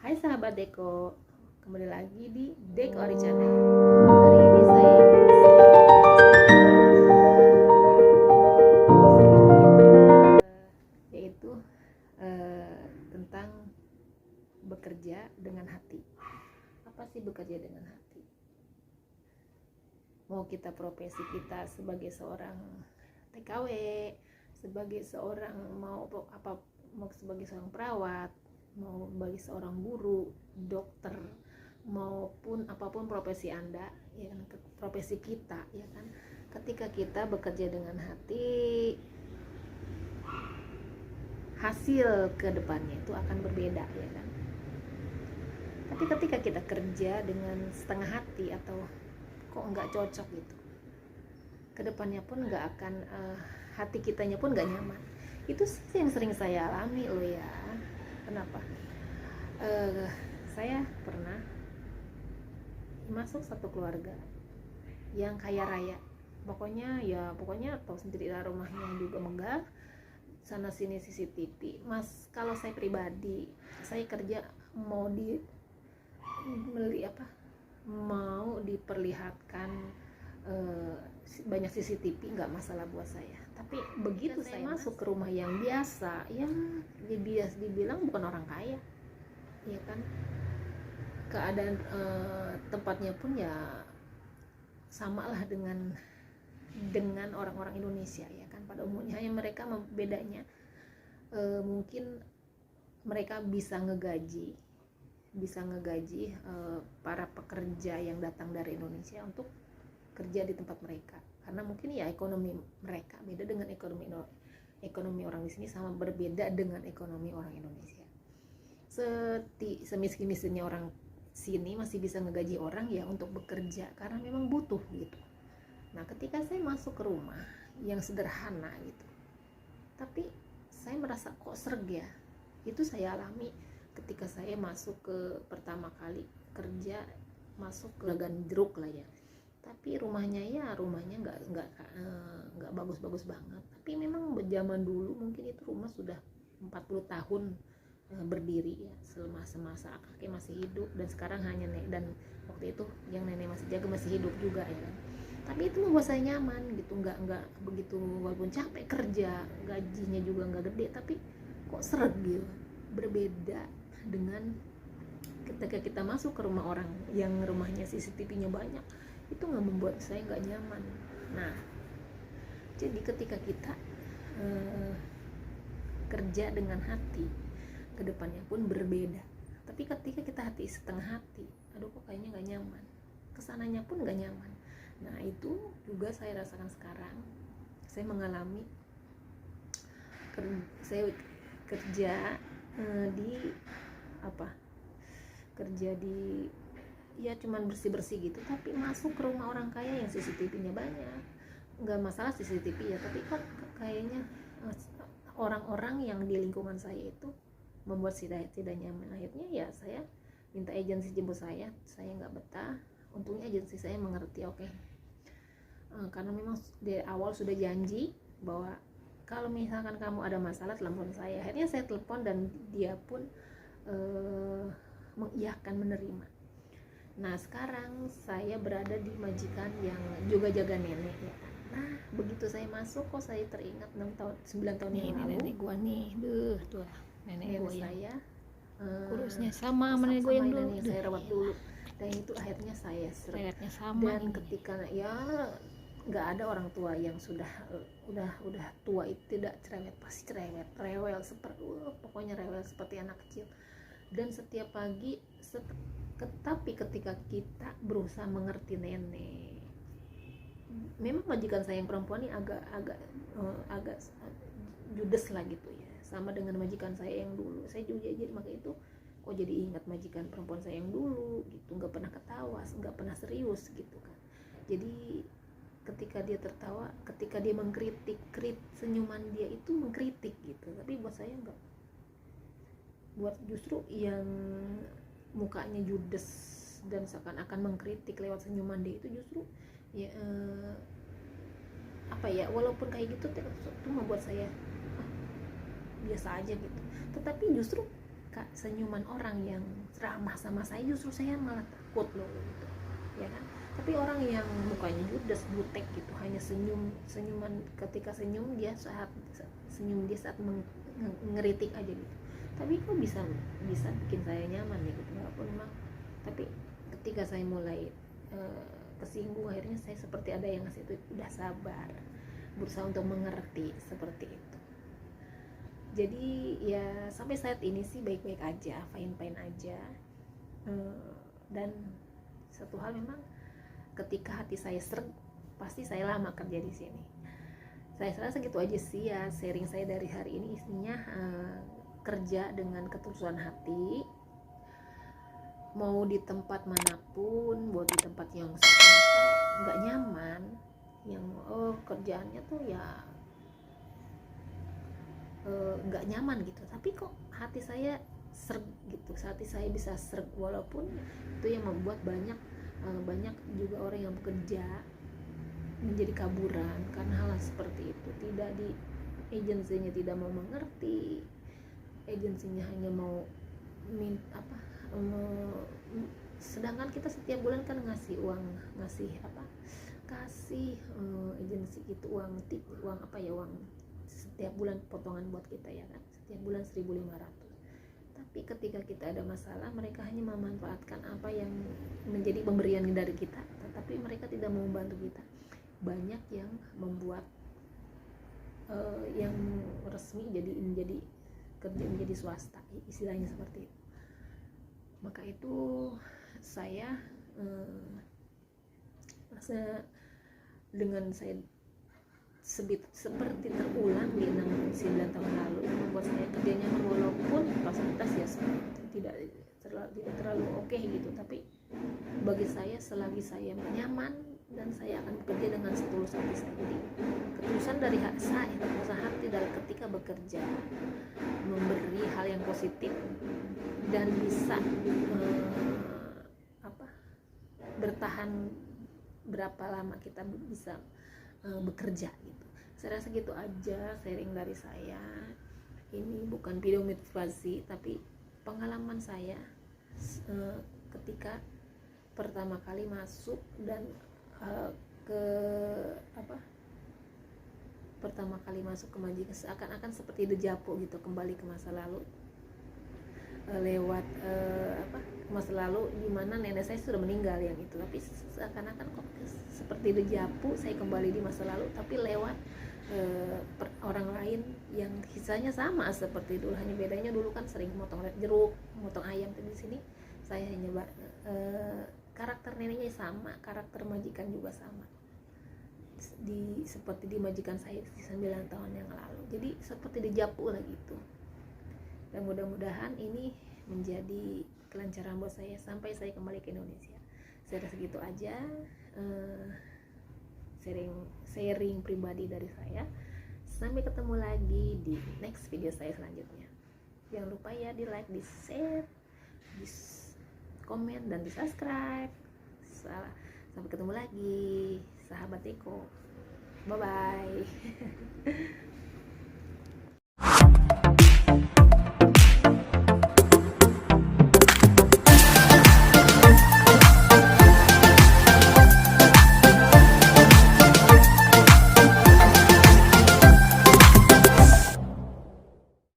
Hai sahabat Deko, kembali lagi di Dek Ori Channel. Hari ini saya yaitu tentang bekerja dengan hati. Apa sih bekerja dengan hati? Mau kita profesi kita sebagai seorang TKW, sebagai seorang mau sebagai seorang perawat, mau bagi seorang guru, dokter, maupun apapun profesi Anda, ya kan, profesi kita, ya kan. Ketika kita bekerja dengan hati, hasil ke depannya itu akan berbeda, ya kan. Tapi ketika kita kerja dengan setengah hati atau kok nggak cocok gitu, ke depannya pun nggak akan, hati kitanya pun nggak nyaman. Itu sih yang sering saya alami loh ya. Kenapa? Saya pernah masuk satu keluarga yang kaya raya. Pokoknya tahu sendiri lah, rumahnya juga megah, sana sini CCTV. Kalau saya pribadi, saya kerja mau mau diperlihatkan banyak CCTV, nggak masalah buat saya. Tapi begitu saya masuk ke rumah yang biasa, ya dibilang bukan orang kaya, ya kan. Keadaan tempatnya pun ya samalah dengan orang-orang Indonesia, ya kan, pada umumnya. Hanya mereka bedanya mungkin mereka bisa ngegaji para pekerja yang datang dari Indonesia untuk kerja di tempat mereka, karena mungkin ya ekonomi mereka beda dengan ekonomi orang di sini, sama berbeda dengan ekonomi orang Indonesia. Semiskin-miskinnya orang sini masih bisa ngegaji orang ya untuk bekerja karena memang butuh gitu. Nah, ketika saya masuk ke rumah yang sederhana gitu, tapi saya merasa kok serg ya. Itu saya alami ketika saya masuk ke pertama kali kerja, masuk ke Gandruk lah ya. Tapi rumahnya nggak bagus-bagus banget. Tapi memang zaman dulu mungkin itu rumah sudah 40 tahun berdiri ya, semasa kakek masih hidup, dan sekarang hanya dan waktu itu yang nenek masih jaga masih hidup juga, ya kan. Tapi itu membuat saya nyaman gitu, nggak begitu, walaupun capek kerja, gajinya juga nggak gede, tapi kok seret gitu. Berbeda dengan ketika kita masuk ke rumah orang yang rumahnya CCTV-nya banyak, itu nggak membuat saya nggak nyaman. Nah, jadi ketika kita kerja dengan hati, kedepannya pun berbeda. Tapi ketika kita hati setengah hati, aduh kok kayaknya nggak nyaman, kesananya pun nggak nyaman. Nah, itu juga saya rasakan sekarang. Saya mengalami saya kerja di ya cuman bersih-bersih gitu, tapi masuk ke rumah orang kaya yang CCTV-nya banyak. Nggak masalah CCTV ya, tapi kok kayaknya orang-orang yang di lingkungan saya itu membuat tidak nyaman. Akhirnya ya saya minta agensi jemput saya nggak betah. Untungnya agensi saya mengerti, oke. Karena memang dari awal sudah janji bahwa kalau misalkan kamu ada masalah telepon saya. Akhirnya saya telepon dan dia pun mengiyakan, menerima. Nah, sekarang saya berada di majikan yang juga jaga nenek, ya kan. Nah, begitu saya masuk kok saya teringat 9 tahun yang lalu. Nenek gua nih, tuh nenek gua saya kurusnya sama nenek gua yang dulu. Saya rawat dulu, dan itu akhirnya saya Seretnya sama. Dan ketika ya nggak ada orang tua yang udah tua itu tidak cerewet, pasti rewel seperti pokoknya rewel seperti anak kecil. Dan setiap pagi tapi ketika kita berusaha mengerti nenek, memang majikan saya yang perempuan ini agak judes lah gitu ya, sama dengan majikan saya yang dulu. Saya juga jadi makanya itu kok jadi ingat majikan perempuan saya yang dulu gitu, nggak pernah ketawa, nggak pernah serius gitu kan. Jadi ketika dia tertawa, ketika dia mengkritik, senyuman dia itu mengkritik gitu. Tapi buat saya enggak, buat justru yang mukanya judes dan seakan-akan mengkritik lewat senyuman dia itu justru ya walaupun kayak gitu itu membuat saya biasa aja gitu. Tetapi justru ketika senyuman orang yang ramah sama saya, justru saya malah takut loh gitu, ya kan. Tapi orang yang mukanya judes butek gitu, hanya senyuman, ketika senyum dia saat ngeritik aja gitu, tapi kok bisa bikin saya nyaman ya gitu, walaupun memang. Tapi ketika saya mulai kesinggung, akhirnya saya seperti ada yang ngasih itu, udah sabar, berusaha untuk mengerti, seperti itu. Jadi ya sampai saat ini sih baik-baik aja, fine-fine aja. Dan satu hal memang, ketika hati saya seret, pasti saya lama kerja di sini. Saya rasa gitu aja sih ya sharing saya dari hari ini, isinya kerja dengan ketulusan hati, mau di tempat manapun, buat di tempat yang nggak nyaman, yang kerjaannya tuh ya nggak nyaman gitu, tapi kok hati saya serg gitu, hati saya bisa serg, walaupun itu yang membuat banyak juga orang yang bekerja menjadi kaburan karena hal seperti itu. Tidak di agensinya tidak mau mengerti, agensinya hanya mau sedangkan kita setiap bulan kan ngasih agensi itu uang setiap bulan potongan buat kita ya kan, setiap bulan 1.500. Tapi ketika kita ada masalah, mereka hanya memanfaatkan apa yang menjadi pemberian dari kita, tetapi mereka tidak mau membantu kita. Banyak yang membuat yang resmi menjadi kerja menjadi swasta, istilahnya seperti itu. Maka itu saya rasa dengan saya seperti terulang di 9 tahun lalu, membuat saya kerja nyaman, walaupun fasilitas ya tidak terlalu oke gitu, tapi bagi saya selagi saya nyaman dan saya akan bekerja dengan setulus hati saya. Jadi ketulusan dari hati dalam ketika bekerja, memberi hal yang positif dan bisa bertahan berapa lama kita bisa bekerja gitu. Saya rasa gitu aja sharing dari saya. Ini bukan video motivasi, tapi pengalaman saya ketika pertama kali masuk dan pertama kali masuk ke majikan, seakan-akan seperti dejavu gitu, kembali ke masa lalu, lewat masa lalu di mana nenek saya sudah meninggal yang itu, tapi seakan-akan kok seperti dejavu, saya kembali di masa lalu tapi lewat orang lain yang kisahnya sama seperti dulu, hanya bedanya dulu kan sering motong jeruk, motong ayam, tapi di sini saya hanya karakter neneknya sama, karakter majikan juga sama, seperti di majikan saya 9 tahun yang lalu. Jadi seperti dejavu lah gitu. Dan mudah-mudahan ini menjadi kelancaran buat saya sampai saya kembali ke Indonesia. Saya rasa segitu aja sharing pribadi dari saya. Sampai ketemu lagi di next video saya selanjutnya. Jangan lupa ya di like, di share, di komen, dan di subscribe. Sampai ketemu lagi, sahabat Eko. Bye bye.